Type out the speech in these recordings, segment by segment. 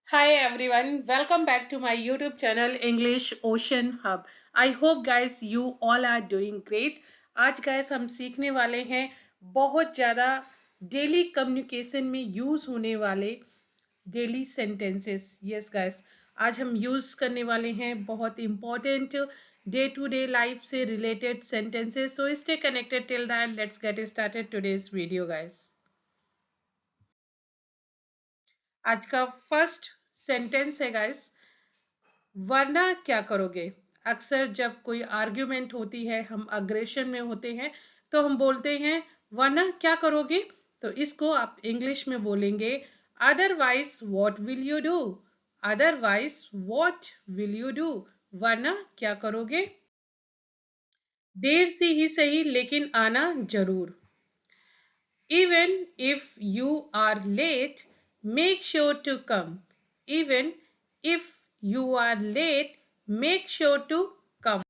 Hi everyone, welcome back to my YouTube channel English Ocean Hub. I hope guys you all are doing great. आज guys हम सीखने वाले हैं बहुत ज़्यादा डेली कम्युनिकेशन में यूज़ होने वाले डेली सेंटेंसेस. यस गाइस, आज हम यूज़ करने वाले हैं बहुत important day to day life से related sentences. So stay connected till that. Let's get started today's video guys. आज का फर्स्ट सेंटेंस है गाइस, वरना क्या करोगे. अक्सर जब कोई आर्ग्यूमेंट होती है, हम अग्रेशन में होते हैं, तो हम बोलते हैं वरना क्या करोगे. तो इसको आप इंग्लिश में बोलेंगे otherwise what will you do. Otherwise what will you do. वरना क्या करोगे. देर से ही सही लेकिन आना जरूर. Even if you are late, make sure to come. Even if you are late, make sure to come.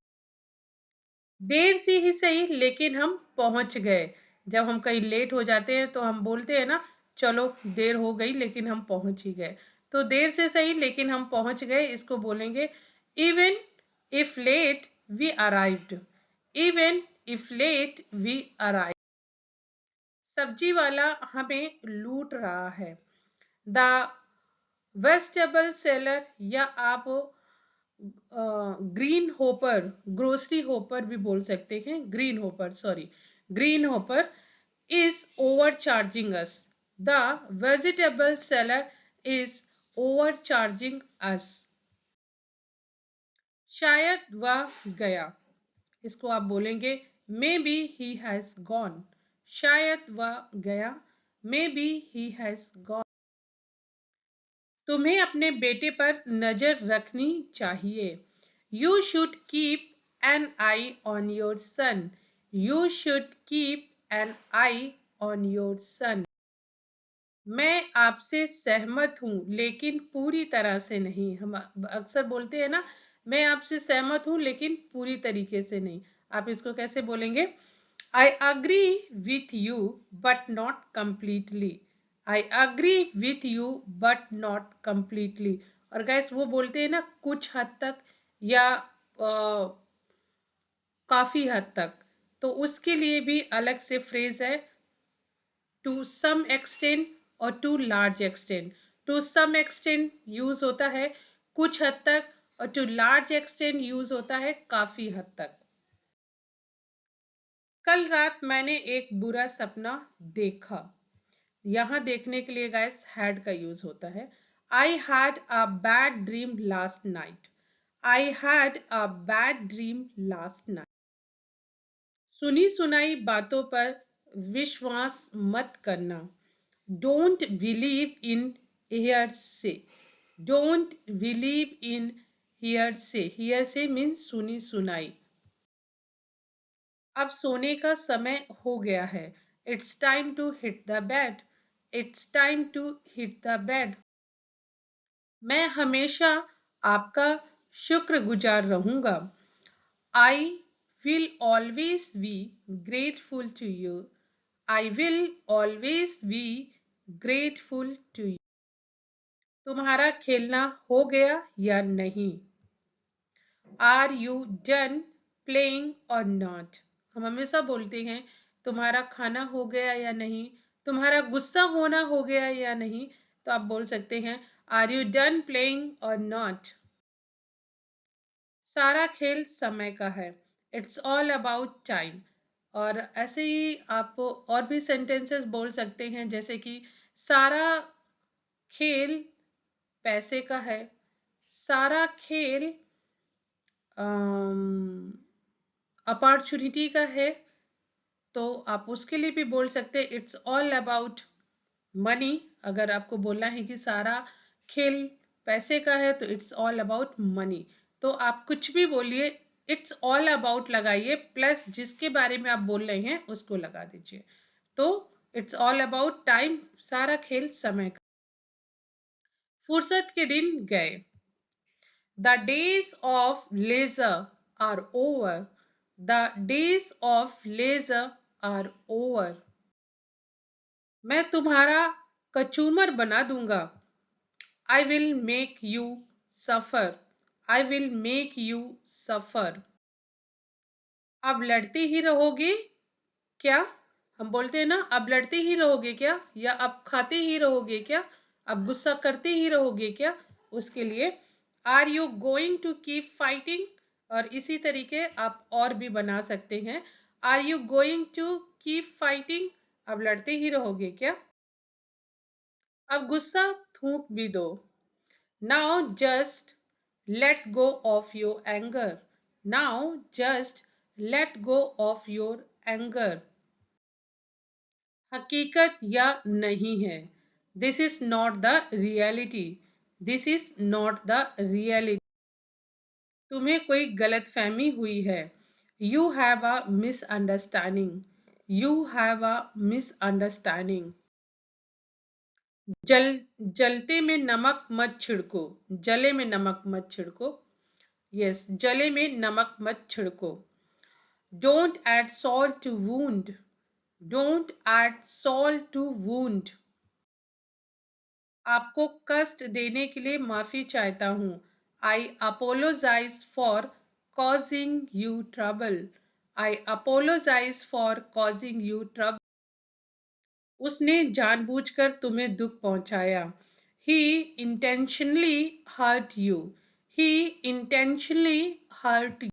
देर से ही सही लेकिन हम पहुंच गए. जब हम कहीं लेट हो जाते हैं तो हम बोलते हैं ना, चलो देर हो गई लेकिन हम पहुंच ही गए. तो देर से सही लेकिन हम पहुंच गए, इसको बोलेंगे even if late we arrived. Even if late we arrived. सब्जी वाला हमें लूट रहा है. द वेजिटेबल सेलर, या आप ग्रीन होपर, ग्रोसरी होपर भी बोल सकते हैं. Green hopper, sorry, green hopper is overcharging us. The vegetable seller is overcharging us. शायद वह गया, इसको आप बोलेंगे maybe he has gone. शायद वह गया, maybe he has gone. तुम्हें अपने बेटे पर नजर रखनी चाहिए. You should keep an eye on your son. You should keep an eye on your son. मैं आपसे सहमत हूं लेकिन पूरी तरह से नहीं. हम अक्सर बोलते हैं ना, मैं आपसे सहमत हूं लेकिन पूरी तरीके से नहीं. आप इसको कैसे बोलेंगे. I agree with you but not completely. I agree with you but not completely. और गैस वो बोलते हैं ना कुछ हद तक या काफी हद तक, तो उसके लिए भी अलग से फ्रेज है. टू सम एक्सटेंट और to large extent. To some extent use होता है कुछ हद तक, और टू लार्ज एक्सटेंट यूज होता है काफी हद तक. कल रात मैंने एक बुरा सपना देखा. यहां देखने के लिए गाइस हैड का यूज होता है. I had a bad dream last night. I had a bad dream last night. सुनी सुनाई बातों पर विश्वास मत करना. Don't believe in hearsay. Don't believe in hearsay. Hearsay means सुनी सुनाई. अब सोने का समय हो गया है. It's time to hit the bed. It's time to hit the bed. मैं हमेशा आपका शुक्रगुजार रहूंगा. I will always be grateful to you. I will always be grateful to you. तुम्हारा खेलना हो गया या नहीं. Are you done playing or not. हम हमेशा बोलते हैं तुम्हारा खाना हो गया या नहीं, तुम्हारा गुस्सा होना हो गया या नहीं. तो आप बोल सकते हैं are you done playing or not. सारा खेल समय का है. It's all about time. और ऐसे ही आप और भी सेंटेंसेस बोल सकते हैं, जैसे कि सारा खेल पैसे का है. सारा खेल अपॉर्चुनिटी का है. तो आप उसके लिए भी बोल सकते हैं इट्स ऑल अबाउट मनी. अगर आपको बोलना है कि सारा खेल पैसे का है तो इट्स ऑल अबाउट मनी. तो आप कुछ भी बोलिए, इट्स ऑल अबाउट लगाइए, प्लस जिसके बारे में आप बोल रहे हैं उसको लगा दीजिए. तो इट्स ऑल अबाउट टाइम. सारा खेल समय का. फुर्सत के दिन गए. The days of leisure are over. The days of leisure are over. मैं तुम्हारा कचूमर बना दूंगा. I will make you suffer. I will make you suffer. अब लड़ती ही रहोगे क्या? हम बोलते हैं ना, अब लड़ते ही रहोगे क्या, या अब खाते ही रहोगे क्या, अब गुस्सा करते ही रहोगे क्या? उसके लिए are you going to keep fighting. और इसी तरीके आप और भी बना सकते हैं। Are you going to keep fighting, अब लड़ते ही रहोगे क्या? अब गुस्सा थूक भी दो। Now just let go of your anger. Now just let go of your anger. हकीकत या नहीं है। This is not the reality. This is not the reality. तुम्हें कोई गलतफहमी हुई है। You have a misunderstanding. You have a misunderstanding. जल जलते में नमक मत छिड़को। जले में नमक मत छिड़को। यस, जले में नमक मत छिड़को। Don't add salt to wound. Don't add salt to wound. आपको कष्ट देने के लिए माफी चाहता हूँ। I apologise for causing you trouble. I apologise for causing you trouble. उसने जानबूझकर तुम्हें दुख पहुंचाया। He intentionally hurt you. He intentionally hurt.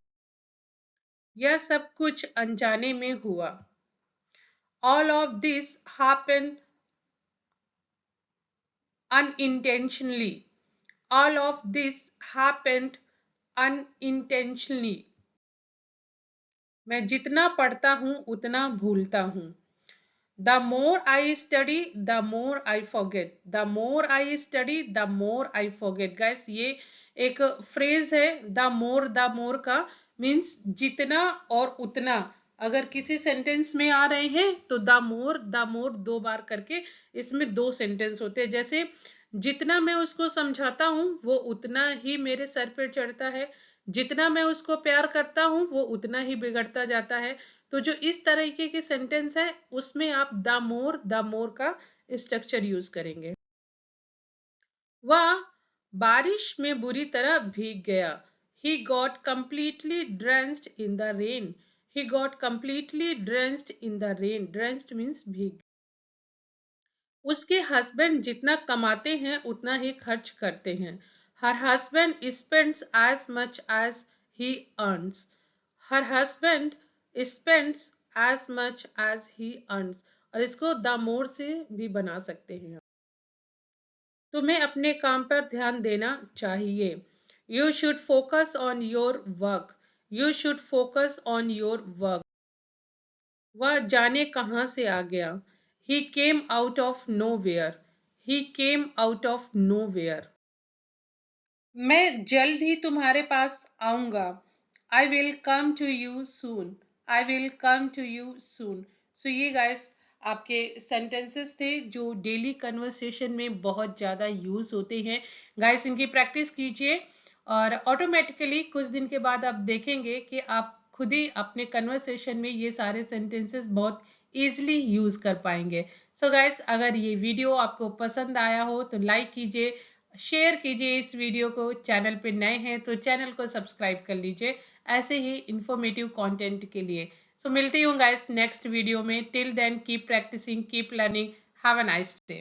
यह सब कुछ अनजाने में हुआ। All of this happened unintentionally. All of this happened unintentionally. मैं जितना पढ़ता हूँ उतना भूलता हूँ। The more I study, the more I forget. The more I study, the more I forget. Guys, ये एक फ्रेज है। the more का मीन्स जितना और उतना। अगर किसी सेंटेंस में आ रहे हैं तो द मोर दो बार करके इसमें दो सेंटेंस होते हैं। जैसे जितना मैं उसको समझाता हूँ वो उतना ही मेरे सर पे चढ़ता है। जितना मैं उसको प्यार करता हूँ वो उतना ही बिगड़ता जाता है। तो जो इस तरीके के सेंटेंस है उसमें आप द मोर का स्ट्रक्चर यूज करेंगे। वह बारिश में बुरी तरह भीग गया। He got completely drenched in the rain. He got completely drenched in the rain. Drenched means भीग। उसके हस्बैंड जितना कमाते हैं उतना ही खर्च करते हैं। Her husband spends as much as he earns. Her husband spends as much as he earns. और इसको द मोर से भी बना सकते हैं। तुम्हें अपने काम पर ध्यान देना चाहिए। You should focus on your work. You should focus on your work. वह जाने कहां से आ गया। He came out of nowhere. He came out of nowhere. मैं जल्द ही तुम्हारे पास आऊंगा। I will come to you soon. I will come to you soon. So ये गाइस आपके सेंटेंसेस थे जो डेली कन्वर्सेशन में बहुत ज़्यादा यूज होते हैं। गाइस इनकी प्रैक्टिस कीजिए और ऑटोमेटिकली कुछ दिन के बाद आप देखेंगे कि आप खुद ही अपने कन्वर्सेशन में ये सारे सेंटेंसेस बहुत ईजिली यूज कर पाएंगे। सो गाइस अगर ये वीडियो आपको पसंद आया हो तो लाइक कीजिए, शेयर कीजिए इस वीडियो को। चैनल पे नए हैं तो चैनल को सब्सक्राइब कर लीजिए ऐसे ही इंफॉर्मेटिव कंटेंट के लिए। सो मिलती हूँ गाइस नेक्स्ट वीडियो में। Till then keep practising, keep learning. Have a nice day.